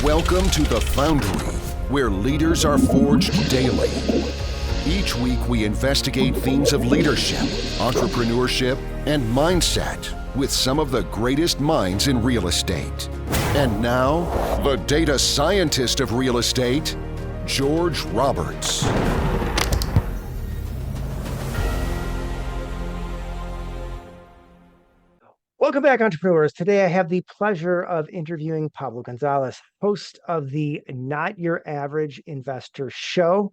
Welcome to The Foundry, where leaders are forged daily. Each week we investigate themes of leadership, entrepreneurship, and mindset with some of the greatest minds in real estate. And now, the data scientist of real estate, George Roberts. Welcome back, entrepreneurs. Today I have the pleasure of interviewing Pablo Gonzalez, host of the Not Your Average Investor show.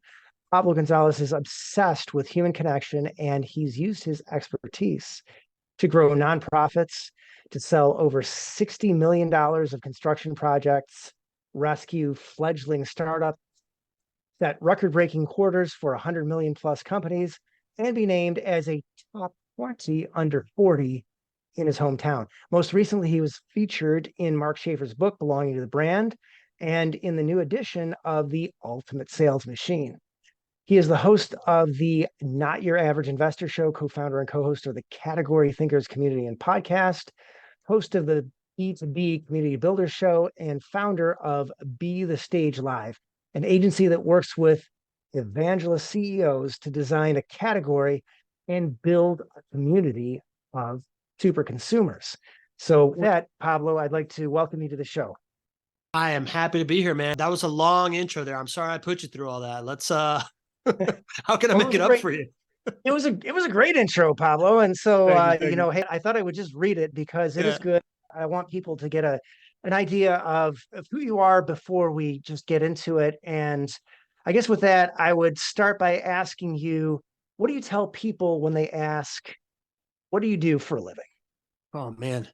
Pablo Gonzalez is obsessed with human connection, and he's used his expertise to grow nonprofits, to sell over $60 million of construction projects, rescue fledgling startups, set record-breaking quarters for 100 million plus companies, and be named as a top 20 under 40 in his hometown. Most recently, he was featured in Mark Schaefer's book, Belonging to the Brand, and in the new edition of The Ultimate Sales Machine. He is the host of the Not Your Average Investor show, co-founder and co-host of the Category Thinkers Community and podcast, host of the B2B Community Builders show, and founder of Be the Stage Live, an agency that works with evangelist CEOs to design a category and build a community of super consumers. So with that, Pablo, I'd like to welcome you to the show. I am happy to be here, man. That was a long intro there. I'm sorry I put you through all that. Let's how can I make it up for you? It was a great intro, Pablo. And so Thank you. hey, I thought I would just read it because it is good. I want people to get an idea of who you are before we just get into it. And I guess with that, I would start by asking you, what do you tell people when they ask, what do you do for a living? Oh man.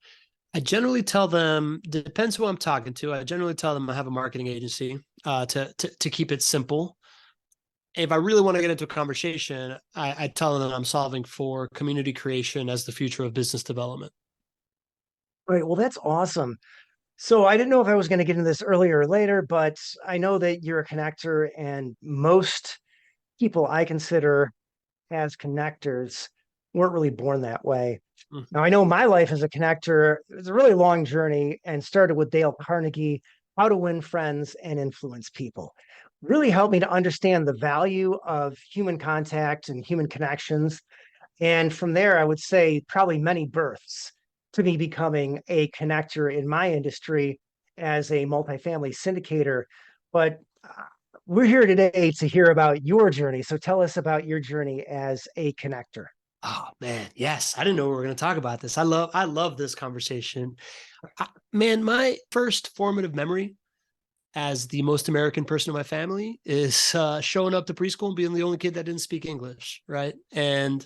I generally tell them, depends who I'm talking to. I generally tell them I have a marketing agency to keep it simple. If I really want to get into a conversation, I tell them that I'm solving for community creation as the future of business development. Right. Well, that's awesome. So I didn't know if I was going to get into this earlier or later, but I know that you're a connector, and most people I consider as connectors weren't really born that way. Now, I know my life as a connector is a really long journey and started with Dale Carnegie, How to Win Friends and Influence People. Really helped me to understand the value of human contact and human connections. And from there, I would say probably many births to me becoming a connector in my industry as a multifamily syndicator. But we're here today to hear about your journey. So tell us about your journey as a connector. Oh man, yes. I didn't know we were going to talk about this. I love this conversation. Man, my first formative memory as the most American person in my family is showing up to preschool and being the only kid that didn't speak English, right? And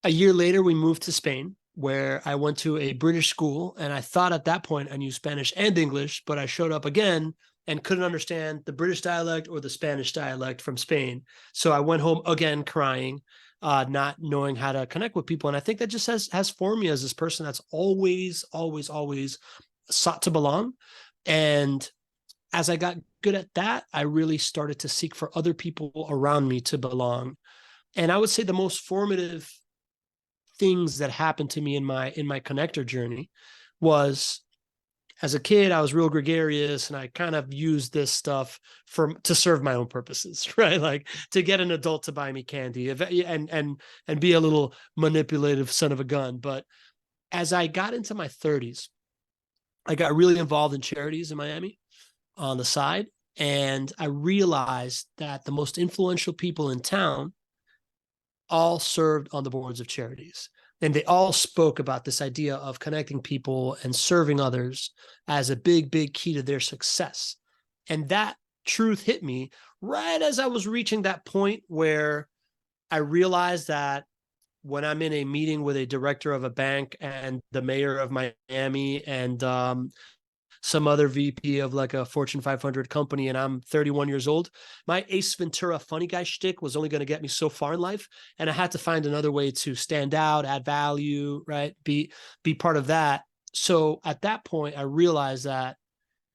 a year later, we moved to Spain, where I went to a British school, and I thought at that point I knew Spanish and English, but I showed up again and couldn't understand the British dialect or the Spanish dialect from Spain. So I went home again crying, not knowing how to connect with people. And I think that just has formed me as this person that's always sought to belong. And as I got good at that, I really started to seek for other people around me to belong. And I would say the most formative things that happened to me in my connector journey was, as a kid, I was real gregarious, and I kind of used this stuff to serve my own purposes, right? Like to get an adult to buy me candy and be a little manipulative son of a gun. But as I got into my 30s, I got really involved in charities in Miami on the side. And I realized that the most influential people in town all served on the boards of charities. And they all spoke about this idea of connecting people and serving others as a big key to their success. And that truth hit me right as I was reaching that point where I realized that when I'm in a meeting with a director of a bank and the mayor of Miami and some other VP of like a Fortune 500 company, and I'm 31 years old, my Ace Ventura funny guy shtick was only going to get me so far in life. And I had to find another way to stand out, add value, right? Be part of that. So at that point, I realized that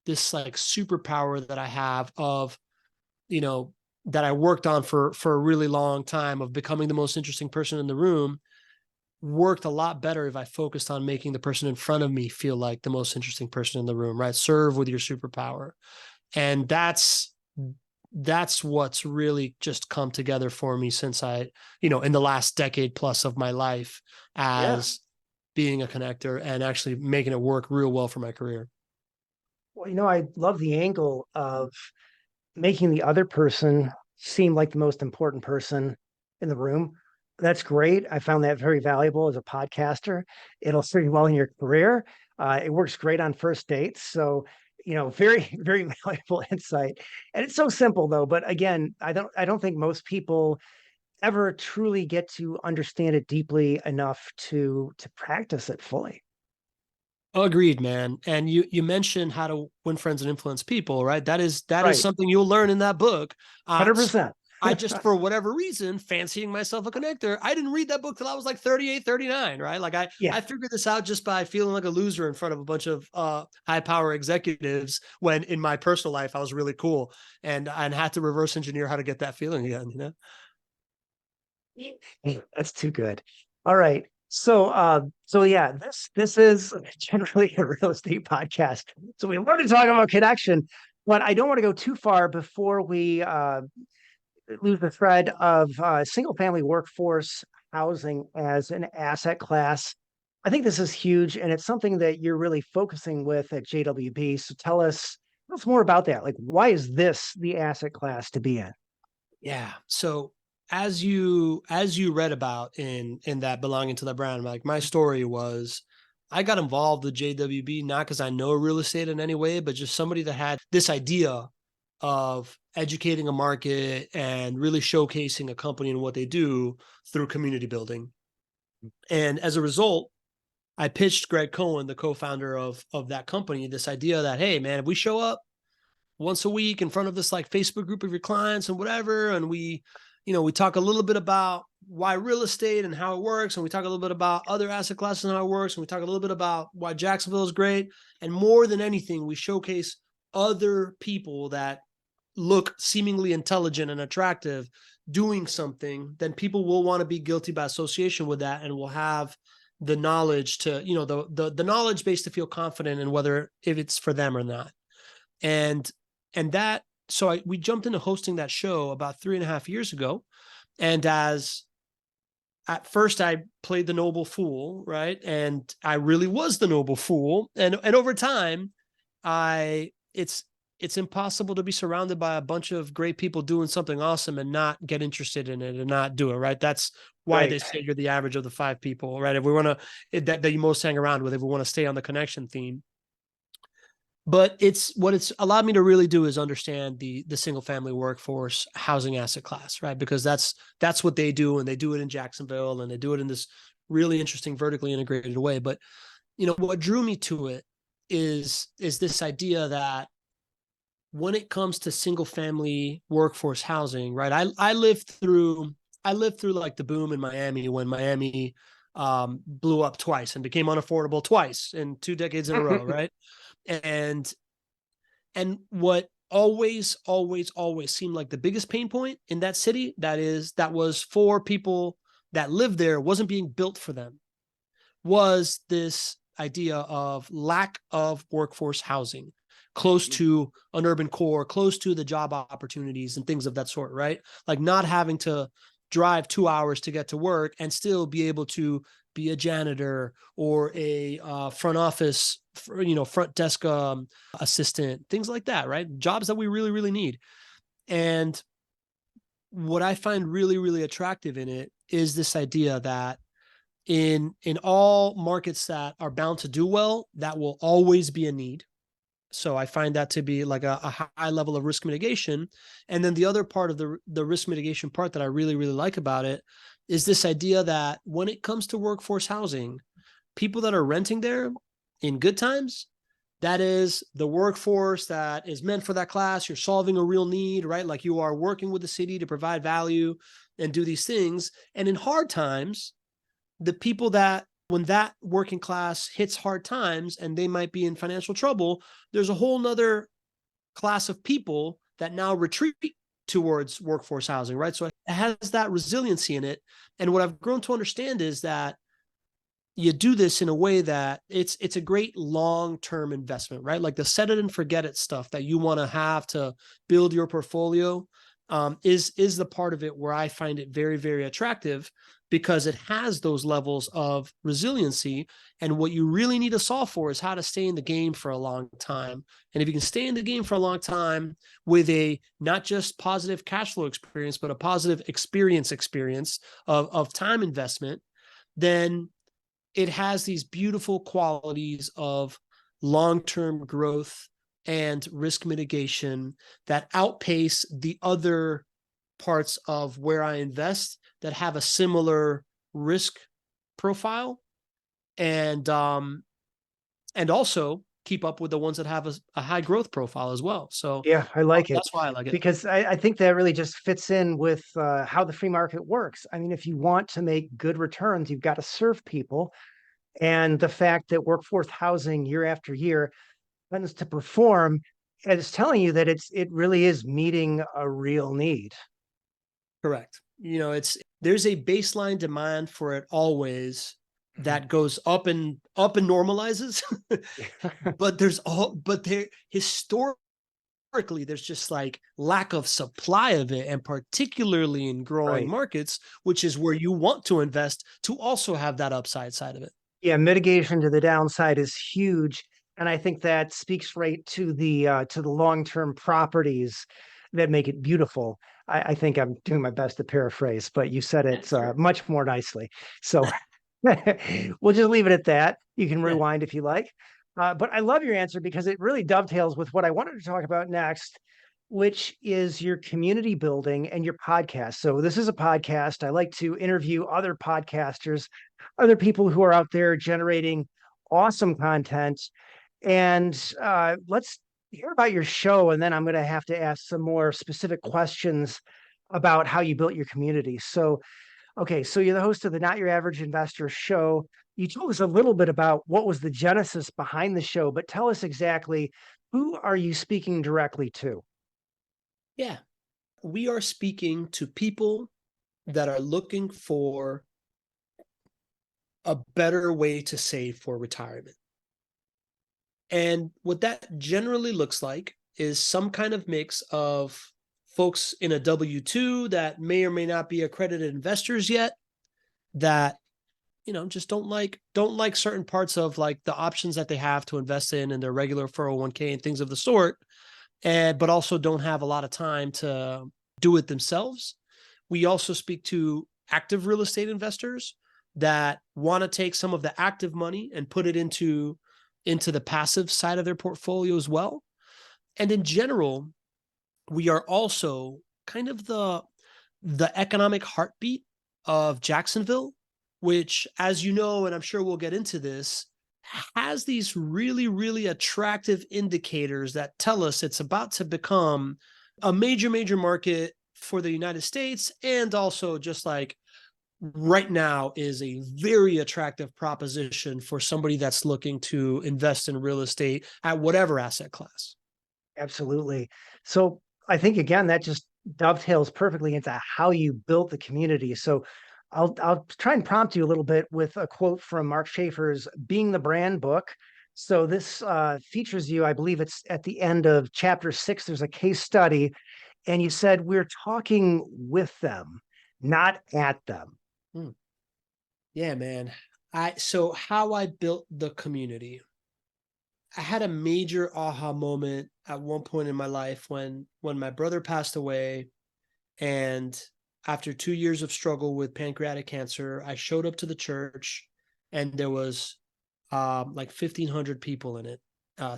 this like superpower that I have of, that I worked on for a really long time of becoming the most interesting person in the room worked a lot better if I focused on making the person in front of me feel like the most interesting person in the room, right? Serve with your superpower. And that's what's really just come together for me since I, in the last decade plus of my life as being a connector and actually making it work real well for my career. Well, I love the angle of making the other person seem like the most important person in the room. That's great. I found that very valuable as a podcaster. It'll serve you well in your career. It works great on first dates. So, very, very valuable insight. And it's so simple though. But again, I don't think most people ever truly get to understand it deeply enough to practice it fully. Agreed, man. And you mentioned how to win friends and influence people, right? That is Right. something you'll learn in that book. So 100%. I just, for whatever reason, fancying myself a connector, I didn't read that book till I was like 38, 39, right? Like Yeah. I figured this out just by feeling like a loser in front of a bunch of high power executives when in my personal life I was really cool and had to reverse engineer how to get that feeling again. That's too good. All right. So yeah, this is generally a real estate podcast. So we want to talk about connection, but I don't want to go too far before we lose the thread of single family workforce housing as an asset class. I think this is huge, and it's something that you're really focusing with at JWB. So tell us more about that. Like, why is this the asset class to be in? Yeah. So as you read about in that belonging to the brand, like my story was I got involved with JWB not because I know real estate in any way, but just somebody that had this idea of educating a market and really showcasing a company and what they do through community building. And as a result, I pitched Greg Cohen, the co-founder of that company, this idea that, hey, man, if we show up once a week in front of this like Facebook group of your clients and whatever, and we talk a little bit about why real estate and how it works, and we talk a little bit about other asset classes and how it works, and we talk a little bit about why Jacksonville is great, and more than anything, we showcase other people that look seemingly intelligent and attractive doing something, then people will want to be guilty by association with that and will have the knowledge to, the knowledge base to feel confident in whether if it's for them or not. And that, so we jumped into hosting that show about 3.5 years ago. And at first I played the noble fool, right? And I really was the noble fool. And over time, it's impossible to be surrounded by a bunch of great people doing something awesome and not get interested in it and not do it, right? That's why they say you're the average of the 5 people, right? If we want to, that you most hang around with, if we want to stay on the connection theme. But what it's allowed me to really do is understand the single family workforce housing asset class, right? Because that's what they do, and they do it in Jacksonville, and they do it in this really interesting vertically integrated way. But what drew me to it is this idea that when it comes to single family workforce housing, right? I lived through like the boom in Miami when Miami blew up twice and became unaffordable twice in 2 decades in a row, right? And what always seemed like the biggest pain point in that city, that was for people that lived there, wasn't being built for them, was this idea of lack of workforce housing close to an urban core, close to the job opportunities and things of that sort, right? Like not having to drive 2 hours to get to work and still be able to be a janitor or a front office, front desk assistant, things like that, right? Jobs that we really, really need. And what I find really, really attractive in it is this idea that in all markets that are bound to do well, that will always be a need. So I find that to be like a high level of risk mitigation. And then the other part of the risk mitigation part that I really, really like about it is this idea that when it comes to workforce housing, people that are renting there in good times, that is the workforce that is meant for that class. You're solving a real need, right? Like you are working with the city to provide value and do these things. And in hard times, the people that when that working class hits hard times and they might be in financial trouble, there's a whole nother class of people that now retreat towards workforce housing, right? So it has that resiliency in it. And what I've grown to understand is that you do this in a way that it's a great long-term investment, right? Like the set it and forget it stuff that you want to have to build your portfolio is the part of it where I find it very, very attractive, because it has those levels of resiliency. And what you really need to solve for is how to stay in the game for a long time. And if you can stay in the game for a long time with a not just positive cash flow experience, but a positive experience of time investment, then it has these beautiful qualities of long-term growth and risk mitigation that outpace the other parts of where I invest that have a similar risk profile, and also keep up with the ones that have a high growth profile as well. So Yeah, I like it that's why I like it. because I think that really just fits in with how the free market works. I mean, if you want to make good returns, you've got to serve people. And the fact that workforce housing year after year tends to perform is telling you that it really is meeting a real need. Correct. There's a baseline demand for it always that goes up and normalizes, but historically there's just like lack of supply of it, and particularly in growing Right. markets, which is where you want to invest to also have that upside side of it. Yeah, mitigation to the downside is huge, and I think that speaks right to the long-term properties that make it beautiful. I think I'm doing my best to paraphrase, but you said Yeah, it sure. much more nicely. So we'll just leave it at that. You can Yeah. rewind if you like. But I love your answer because it really dovetails with what I wanted to talk about next, which is your community building and your podcast. So this is a podcast. I like to interview other podcasters, other people who are out there generating awesome content. And let's hear about your show. And then I'm going to have to ask some more specific questions about how you built your community. So, okay, so you're the host of the Not Your Average Investor show. You told us a little bit about what was the genesis behind the show, but tell us exactly, who are you speaking directly to? Yeah. We are speaking to people that are looking for a better way to save for retirement. And what that generally looks like is some kind of mix of folks in a W-2 that may or may not be accredited investors yet, that just don't like certain parts of like the options that they have to invest in their regular 401k and things of the sort, but also don't have a lot of time to do it themselves. We also speak to active real estate investors that want to take some of the active money and put it into the passive side of their portfolio as well. And in general, we are also kind of the economic heartbeat of Jacksonville, which, as you know, and I'm sure we'll get into this, has these really, really attractive indicators that tell us it's about to become a major, major market for the United States, and also just like right now is a very attractive proposition for somebody that's looking to invest in real estate at whatever asset class. Absolutely. So I think again that just dovetails perfectly into how you built the community. So I'll try and prompt you a little bit with a quote from Mark Schaefer's Being the Brand book. So this features you, I believe it's at the end of chapter 6. There's a case study, and you said we're talking with them, not at them. Yeah, man. So how I built the community. I had a major aha moment at one point in my life when my brother passed away, and after 2 years of struggle with pancreatic cancer, I showed up to the church, and there was like 1,500 people in it,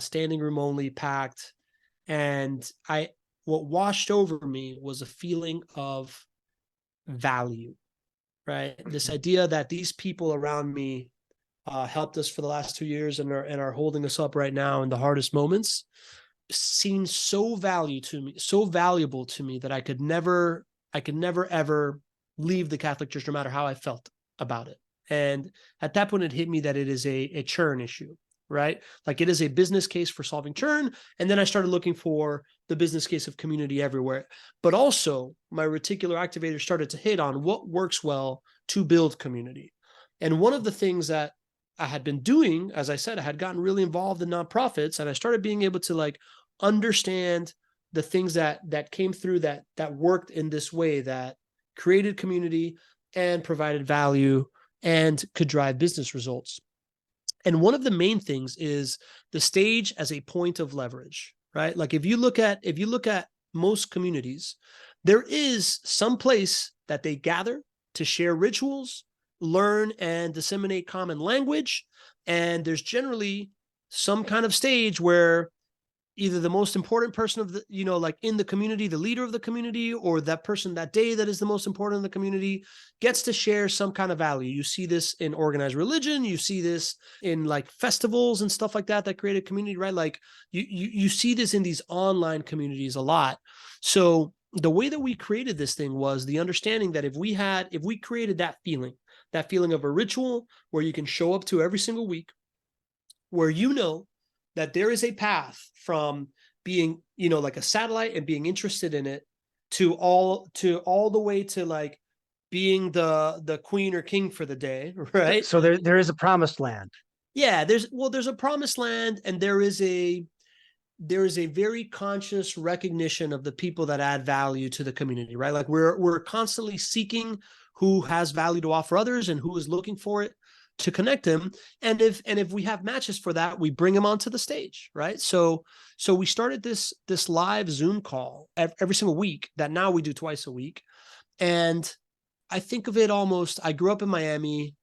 standing room only, packed. And what washed over me was a feeling of value, right? This idea that these people around me helped us for the last 2 years and are holding us up right now in the hardest moments seems so valuable to me that I could never ever leave the Catholic Church, no matter how I felt about it. And at that point, it hit me that it is a churn issue, right? Like it is a business case for solving churn. And then I started looking for the business case of community everywhere. But also my reticular activator started to hit on what works well to build community. And one of the things that I had been doing, as I said, I had gotten really involved in nonprofits, and I started being able to like understand the things that came through that worked in this way, that created community and provided value and could drive business results. And one of the main things is the stage as a point of leverage, right? Like if you look at most communities, there is some place that they gather to share rituals, learn and disseminate common language. And there's generally some kind of stage where either the most important person of the, like in the community, the leader of the community, or that person that day that is the most important in the community gets to share some kind of value. You see this in organized religion. You see this in like festivals and stuff like that create a community, right? Like you see this in these online communities a lot. So the way that we created this thing was the understanding that if we created that feeling of a ritual where you can show up to every single week, where that there is a path from being, like a satellite and being interested in it to all the way to like being the queen or king for the day, right? So there is a promised land. Yeah, there's a promised land, and there is a very conscious recognition of the people that add value to the community, right? Like we're constantly seeking who has value to offer others and who is looking for it to connect them. And if we have matches for that, we bring them onto the stage, right? So we started this live Zoom call every single week that now we do twice a week. And I think of it almost, I grew up in Miami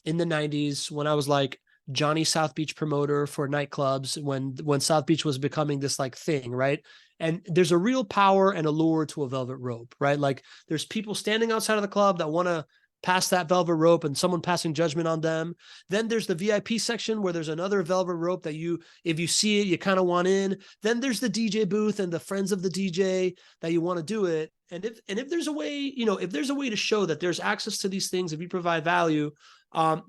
in the 90s when I was like Johnny South Beach promoter for nightclubs when South Beach was becoming this like thing, right? And there's a real power and allure to a velvet rope, right? Like there's people standing outside of the club that want to pass that velvet rope and someone passing judgment on them. Then there's the VIP section where there's another velvet rope that if you see it, you kind of want in. Then there's the DJ booth and the friends of the DJ that you want to do it. And if there's a way, if there's a way to show that there's access to these things, if you provide value,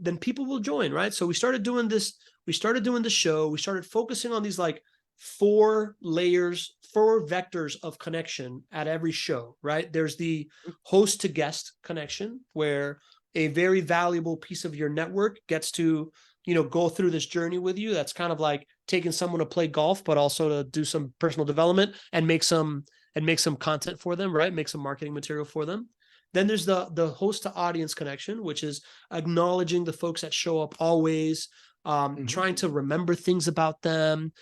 then people will join, right? So we started doing this. We started doing the show. We started focusing on these like 4 vectors of connection at every show, right? There's the host to guest connection, where a very valuable piece of your network gets to, go through this journey with you. That's kind of like taking someone to play golf, but also to do some personal development and make some content for them, right? Make some marketing material for them. Then there's the host to audience connection, which is acknowledging the folks that show up always, trying to remember things about them,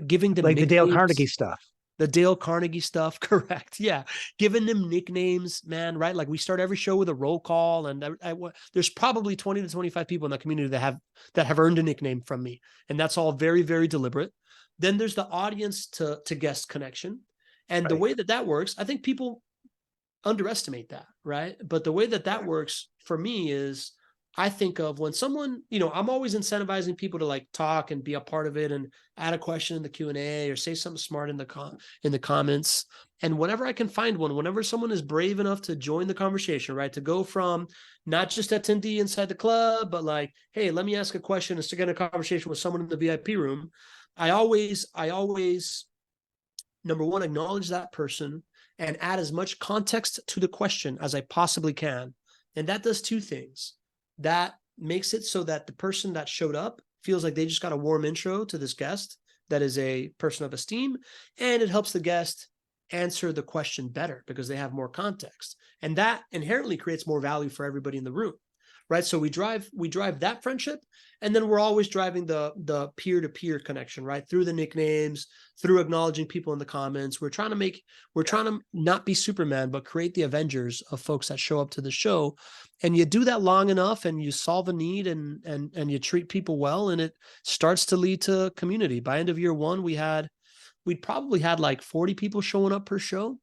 giving them like nicknames. The Dale Carnegie stuff. The Dale Carnegie stuff, correct? Yeah, giving them nicknames, man. Right? Like we start every show with a roll call, and there's probably 20 to 25 people in the community that have earned a nickname from me, and that's all very, very deliberate. Then there's the audience to guest connection, and the way that works, I think people underestimate that, right? But the way that works for me is, I think of when someone, I'm always incentivizing people to like talk and be a part of it and add a question in the Q&A or say something smart in the comments. And whenever I can find one, whenever someone is brave enough to join the conversation, right? To go from not just attendee inside the club, but like, hey, let me ask a question and start a conversation with someone in the VIP room. I always, number one, acknowledge that person and add as much context to the question as I possibly can. And that does 2 things. That makes it so that the person that showed up feels like they just got a warm intro to this guest that is a person of esteem, and it helps the guest answer the question better because they have more context. And that inherently creates more value for everybody in the room, right? So we drive that friendship, and then we're always driving the peer-to-peer connection, right? Through the nicknames, through acknowledging people in the comments. We're trying to not be Superman, but create the Avengers of folks that show up to the show. And you do that long enough, and you solve a need, and you treat people well, and it starts to lead to community. By end of year 1, we'd probably had like 40 people showing up per show.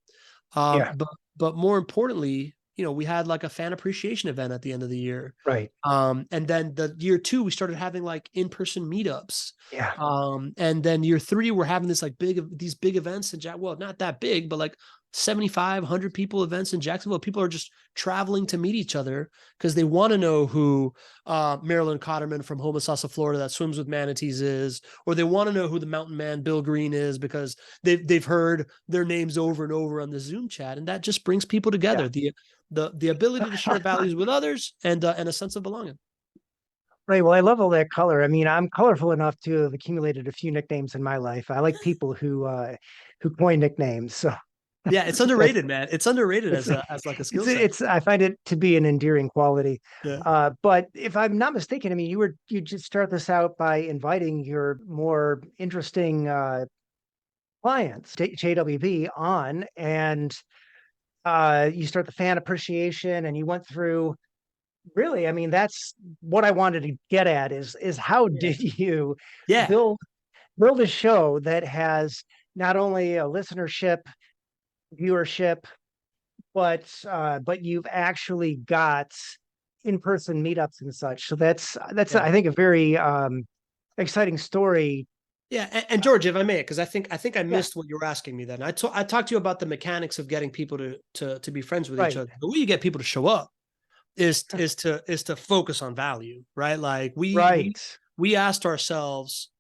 But more importantly, we had like a fan appreciation event at the end of the year. Right. And then the year 2, we started having like in-person meetups. Yeah. And then year 3, we're having these big events in well, not that big, but like 75, 100 people events in Jacksonville. People are just traveling to meet each other because they want to know who Marilyn Cotterman from Homosassa, Florida, that swims with manatees is, or they want to know who the mountain man Bill Green is because they've heard their names over and over on the Zoom chat, and that just brings people together. The ability to share values with others and a sense of belonging. Right. Well, I love all that color. I mean, I'm colorful enough to have accumulated a few nicknames in my life. I like people who coin nicknames. So Yeah, it's that's underrated, man. It's underrated it's as a as like a skill set. it's I find it to be an endearing quality. Yeah. But if I'm not mistaken, I mean, you just start this out by inviting your more interesting clients, JWB, on, and you start the fan appreciation, and you went through. Really, I mean, that's what I wanted to get at is how Yeah. did you Yeah. build build a show that has not only a listenership, viewership, but you've actually got in-person meetups and such. So that's Yeah. I think a very exciting story. Yeah, and George, if I may, because I think I Yeah, missed what you were asking me then. I talked to you about the mechanics of getting people to be friends with each right, other. The way you get people to show up is to focus on value, right? Like right, we asked ourselves,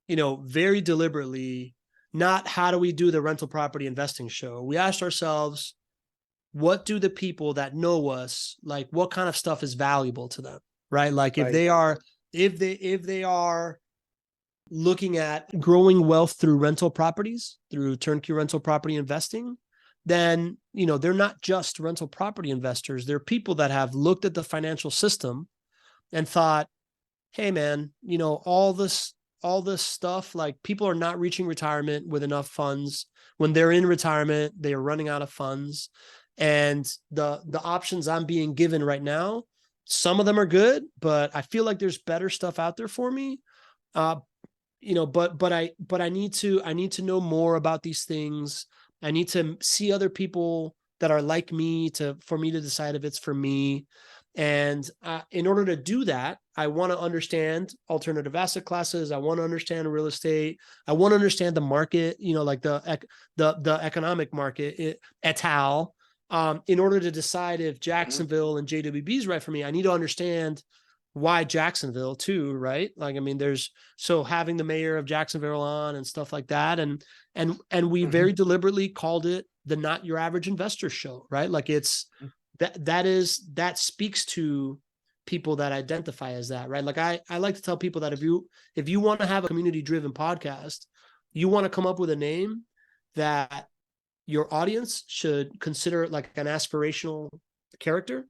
very deliberately, not how do we do the rental property investing show. We asked ourselves, what do the people that know us, like what kind of stuff is valuable to them, right? Like right, if they are looking at growing wealth through rental properties, through turnkey rental property investing, then they're not just rental property investors. They're people that have looked at the financial system and thought, hey man, all this stuff, like people are not reaching retirement with enough funds. When they're in retirement, they are running out of funds. And the options I'm being given right now, some of them are good, but I feel like there's better stuff out there for me. Uh, but I need to know more about these things. I need to see other people that are like me for me to decide if it's for me. And in order to do that, I want to understand alternative asset classes. I want to understand real estate. I want to understand the market, like the economic market, et al. In order to decide if mhm, Jacksonville and JWB is right for me, I need to understand why Jacksonville too, right? Like, I mean, so having the mayor of Jacksonville on and stuff like that. And we mhm, very deliberately called it the Not Your Average Investor Show, right? Like that speaks to people that identify as that, right? Like I like to tell people that if you want to have a community driven podcast, you want to come up with a name that your audience should consider like an aspirational character,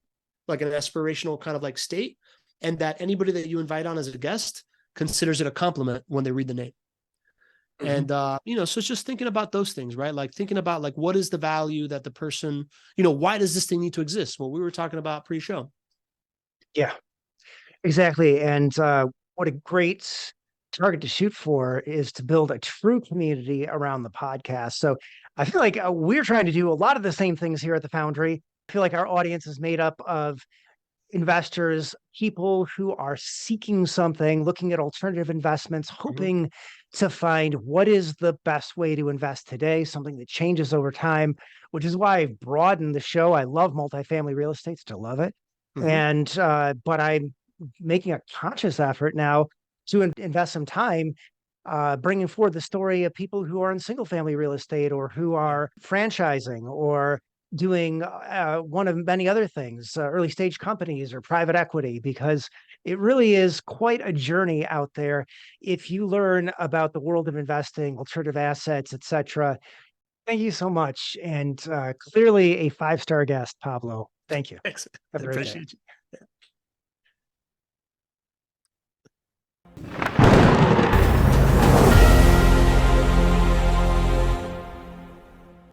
like an aspirational kind of like state, and that anybody that you invite on as a guest considers it a compliment when they read the name. mhm. And so it's just thinking about those things, right? Like thinking about like what is the value that the person, why does this thing need to exist? Well, we were talking about pre-show. Yeah, exactly. And what a great target to shoot for is to build a true community around the podcast. So I feel like we're trying to do a lot of the same things here at the Foundry. I feel like our audience is made up of investors, people who are seeking something, looking at alternative investments, Mhm. hoping to find what is the best way to invest today, something that changes over time, which is why I've broadened the show. I love multifamily real estate, still love it. Mhm. And but I'm making a conscious effort now to invest some time bringing forward the story of people who are in single family real estate or who Yeah. are franchising or doing one of many other things, early stage companies or private equity, because it really is quite a journey out there. If you learn about the world of investing, alternative assets, etc. Thank you so much. And clearly a 5-star guest, Pablo. Thank you. Thanks. I Have a great day. appreciate you.